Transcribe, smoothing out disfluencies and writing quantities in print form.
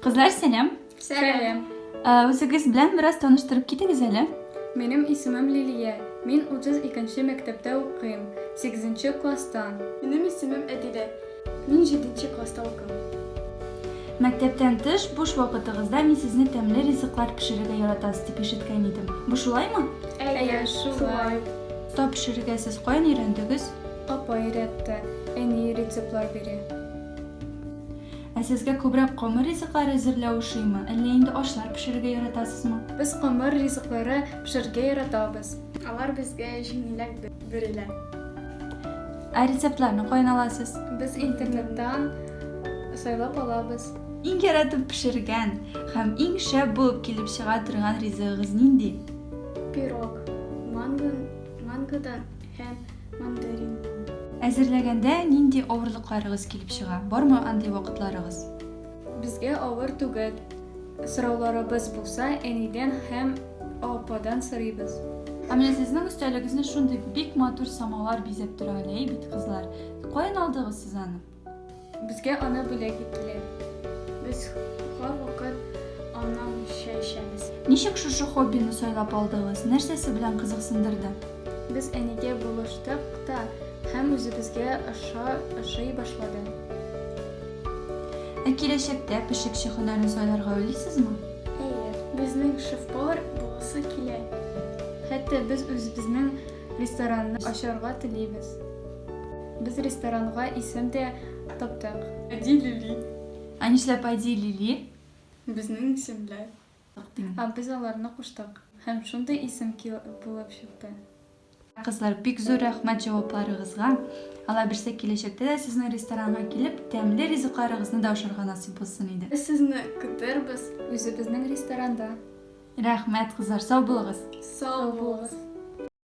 Kızlar selam. Selam. Өзіңіз bilen biraz tanıştırıp ketiniz hele. Benim ismim Liliye. Men 32 mektepte okuyum. 8. klasstan. Benim ismim Edile. Men 7. klassa okuyorum. Mektepten tış boş vakıtınızda men sizni temli riziklar pişirige yaratasız dep eshitgan edim. Bu şulay mı? Eğer şulay. Top pişirige siz koyan öğrendiniz? Apa öğretti. En iyi receptlar biri. Sizge ko'proq qomir riziklar hazırlağı uşuymu? Eller endi oshlar pishirige yaratasızmı? Biz qamar rizikları pişirge yaratабыз. Alar bizge jingilek biriler. Reseptlarni koyan alasız. Biz internetten saylab olabыз. Eng yaratib pishirgan ham eng shab bo'lib kelib chiqa turgan rizig'ingiz nindi? Pirog. Mangodan hem mandarin. Әзерләгәндә нинди авырлыкларыгыз килеп чыга? Бармы андый вакытларыгыз? Bizge авыр түгел. Sıralarыбыз булса, эниден һәм ападан сорыйбыз. Менә сезнең өстәлегезне шундый бик матур самалар бизәп тора әле, бит кызлар. Каян алдыгыз сез аны? Bizge аны бүләк иттеләр. Biz her vakit ondan şey içemiz. Ничек шушы хоббины сайлап алдыгыз? Нәрсәсе белән кызыксындырды? Biz әнигә булыштык та һәм үзебезгә ошый башлады. Киләчәктә пешекче һөнәрен сайларга уйлыйсызмы? Hayır. Bizning şef-повар bulası kile. Хәтта без үзебезнең ресторанны ачарга телибез. Biz ресторанга исем дә таптык. Edilili. Нишләп Ади Лили? Bizning isimler. Biz аларны куштык. Һәм шундый исем булып чыкты. Кызлар, бик зур рәхмәт җавапларыгызга. Алла берсә киләчәктә дә сезнең ресторанга килеп, тәмле ризыкларыгызны да ашарга насыйп булсын иде. Biz sizni көтәрбез. Үзебезнең ресторанда. Рәхмәт, кызлар, сау булыгыз. Sağ olun.